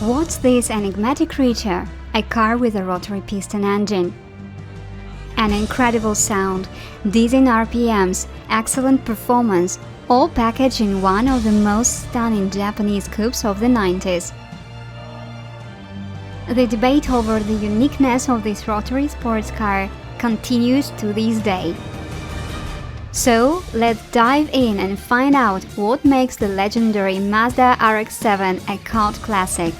What's this enigmatic creature? A car with a rotary piston engine. An incredible sound, dizzying RPMs, excellent performance, all packaged in one of the most stunning Japanese coupes of the 90s. The debate over the uniqueness of this rotary sports car continues to this day. So, let's dive in and find out what makes the legendary Mazda RX-7 a cult classic.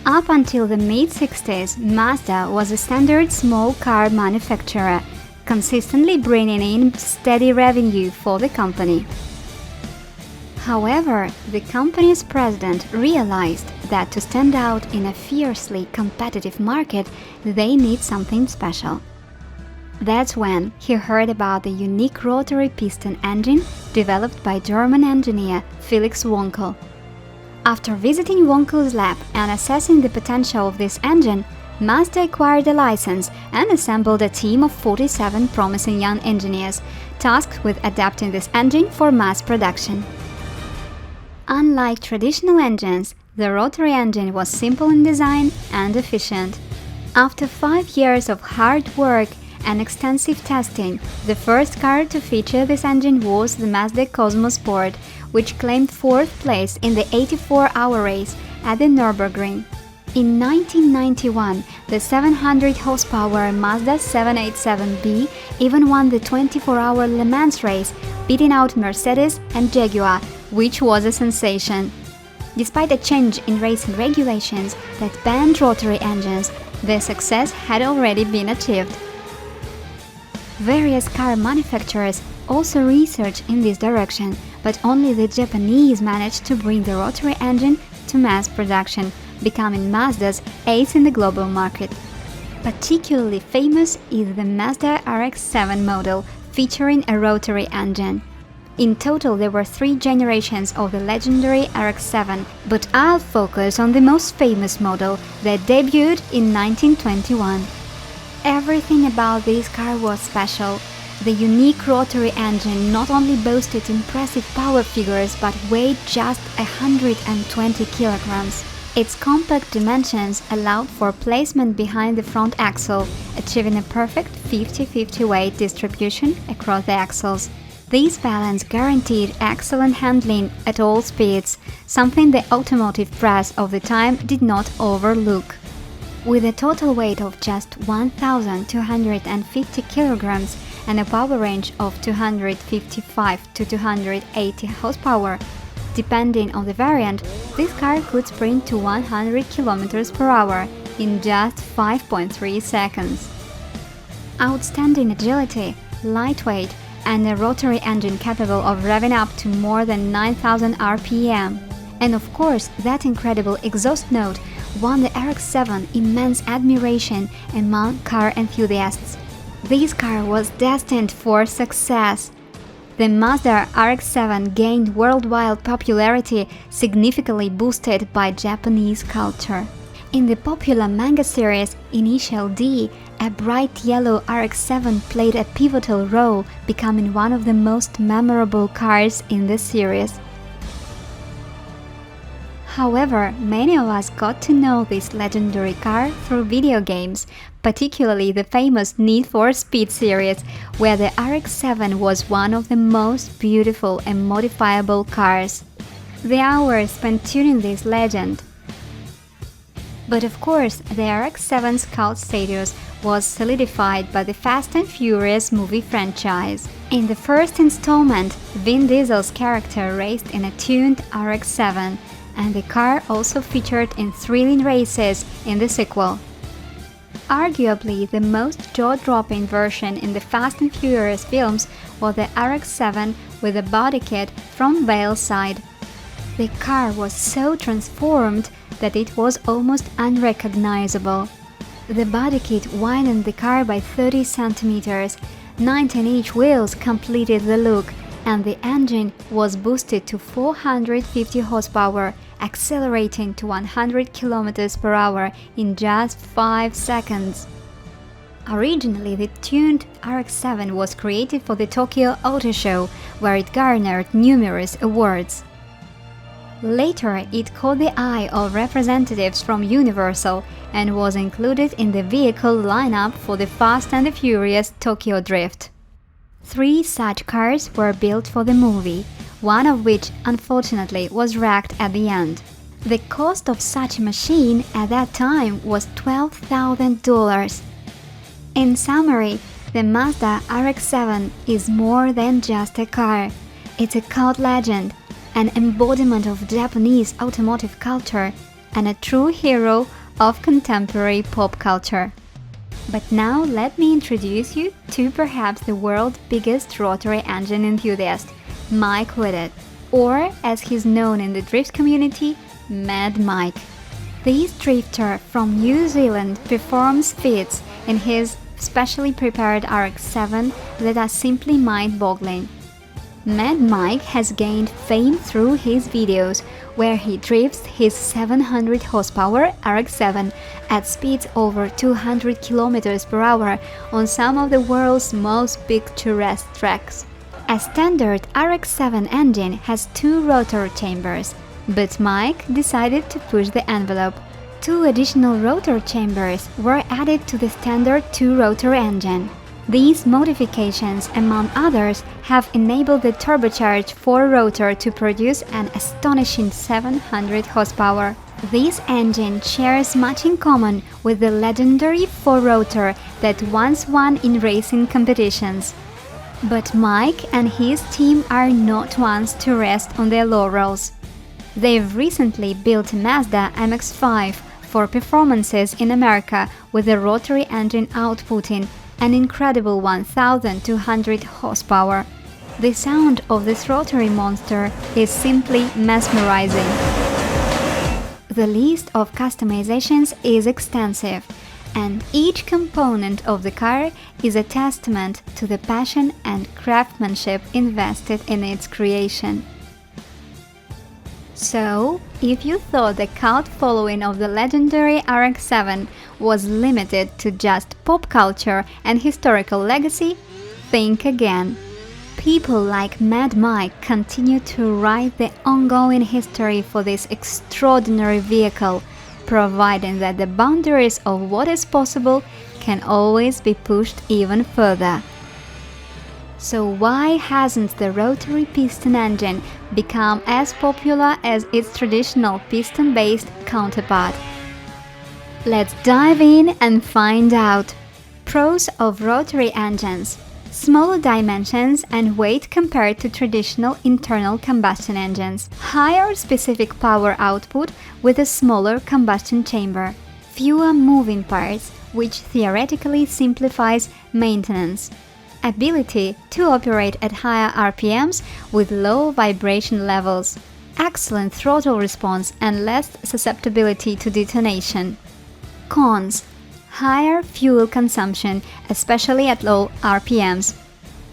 Up until the mid-60s, Mazda was a standard small car manufacturer, consistently bringing in steady revenue for the company. However, the company's president realized that to stand out in a fiercely competitive market, they need something special. That's when he heard about the unique rotary piston engine developed by German engineer Felix Wankel. After visiting Wankel's lab and assessing the potential of this engine, Mazda acquired a license and assembled a team of 47 promising young engineers, tasked with adapting this engine for mass production. Unlike traditional engines, the rotary engine was simple in design and efficient. After 5 years of hard work and extensive testing, the first car to feature this engine was the Mazda Cosmo Sport, which claimed 4th place in the 84-hour race at the Nürburgring. In 1991, the 700-horsepower Mazda 787B even won the 24-hour Le Mans race, beating out Mercedes and Jaguar, which was a sensation. Despite a change in racing regulations that banned rotary engines, the success had already been achieved. Various car manufacturers also researched in this direction, but only the Japanese managed to bring the rotary engine to mass production, becoming Mazda's ace in the global market. Particularly famous is the Mazda RX-7 model, featuring a rotary engine. In total, there were 3 generations of the legendary RX-7, but I'll focus on the most famous model that debuted in 1921. Everything about this car was special. The unique rotary engine not only boasted impressive power figures but weighed just 120 kilograms. Its compact dimensions allowed for placement behind the front axle, achieving a perfect 50-50 weight distribution across the axles. This balance guaranteed excellent handling at all speeds, something the automotive press of the time did not overlook. With a total weight of just 1,250 kilograms and a power range of 255 to 280 horsepower, depending on the variant, this car could sprint to 100 kilometers per hour in just 5.3 seconds. Outstanding agility, lightweight, and a rotary engine capable of revving up to more than 9,000 RPM. And of course, that incredible exhaust note won the RX-7 immense admiration among car enthusiasts. This car was destined for success. The Mazda RX-7 gained worldwide popularity, significantly boosted by Japanese culture. In the popular manga series Initial D, a bright yellow RX-7 played a pivotal role, becoming one of the most memorable cars in the series. However, many of us got to know this legendary car through video games, particularly the famous Need for Speed series, where the RX-7 was one of the most beautiful and modifiable cars. The hours spent tuning this legend. But of course, the RX-7's cult status was solidified by the Fast and Furious movie franchise. In the first installment, Vin Diesel's character raced in a tuned RX-7, and the car also featured in thrilling races in the sequel. Arguably, the most jaw-dropping version in the Fast and Furious films was the RX-7 with a body kit from Bale's side. The car was so transformed that it was almost unrecognizable. The body kit widened the car by 30 centimeters, 19-inch wheels completed the look, and the engine was boosted to 450 horsepower, accelerating to 100 km per hour in just 5 seconds. Originally, the tuned RX-7 was created for the Tokyo Auto Show, where it garnered numerous awards. Later, it caught the eye of representatives from Universal and was included in the vehicle lineup for the Fast and the Furious Tokyo Drift. 3 such cars were built for the movie, one of which unfortunately was wrecked at the end. The cost of such a machine at that time was $12,000. In summary, the Mazda RX-7 is more than just a car. It's a cult legend, an embodiment of Japanese automotive culture, and a true hero of contemporary pop culture. But now let me introduce you to perhaps the world's biggest rotary engine enthusiast, Mike Whiddett, or as he's known in the drift community, Mad Mike. This drifter from New Zealand performs feats in his specially prepared RX-7 that are simply mind-boggling. Mad Mike has gained fame through his videos, where he drifts his 700 horsepower RX-7 at speeds over 200 km per hour on some of the world's most picturesque tracks. A standard RX-7 engine has 2 rotor chambers, but Mike decided to push the envelope. 2 additional rotor chambers were added to the standard 2-rotor engine. These modifications, among others, have enabled the turbocharged 4-rotor to produce an astonishing 700 horsepower. This engine shares much in common with the legendary 4-rotor that once won in racing competitions. But Mike and his team are not ones to rest on their laurels. They've recently built a Mazda MX-5 for performances in America with a rotary engine outputting an incredible 1,200 horsepower. The sound of this rotary monster is simply mesmerizing. The list of customizations is extensive, and each component of the car is a testament to the passion and craftsmanship invested in its creation. So, if you thought the cult following of the legendary RX-7 was limited to just pop culture and historical legacy, think again. People like Mad Mike continue to write the ongoing history for this extraordinary vehicle, providing that the boundaries of what is possible can always be pushed even further. So why hasn't the rotary piston engine become as popular as its traditional piston-based counterpart? Let's dive in and find out. Pros of rotary engines: smaller dimensions and weight compared to traditional internal combustion engines, higher specific power output with a smaller combustion chamber, fewer moving parts, which theoretically simplifies maintenance, ability to operate at higher RPMs with low vibration levels, excellent throttle response and less susceptibility to detonation. Cons: higher fuel consumption, especially at low RPMs.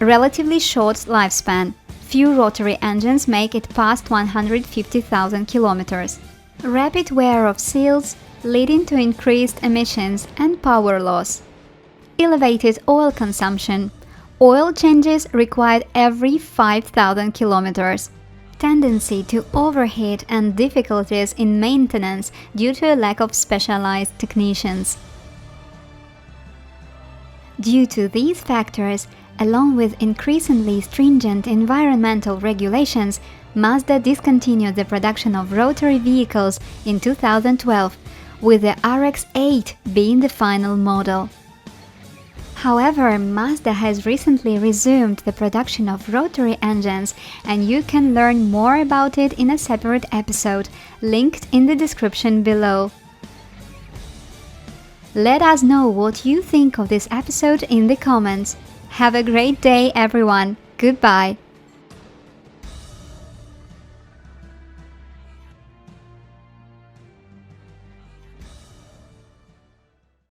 Relatively short lifespan. Few rotary engines make it past 150,000 kilometers. Rapid wear of seals, leading to increased emissions and power loss. Elevated oil consumption. Oil changes required every 5,000 kilometers. Tendency to overheat and difficulties in maintenance due to a lack of specialized technicians. Due to these factors, along with increasingly stringent environmental regulations, Mazda discontinued the production of rotary vehicles in 2012, with the RX-8 being the final model. However, Mazda has recently resumed the production of rotary engines, and you can learn more about it in a separate episode, linked in the description below. Let us know what you think of this episode in the comments. Have a great day, everyone. Goodbye.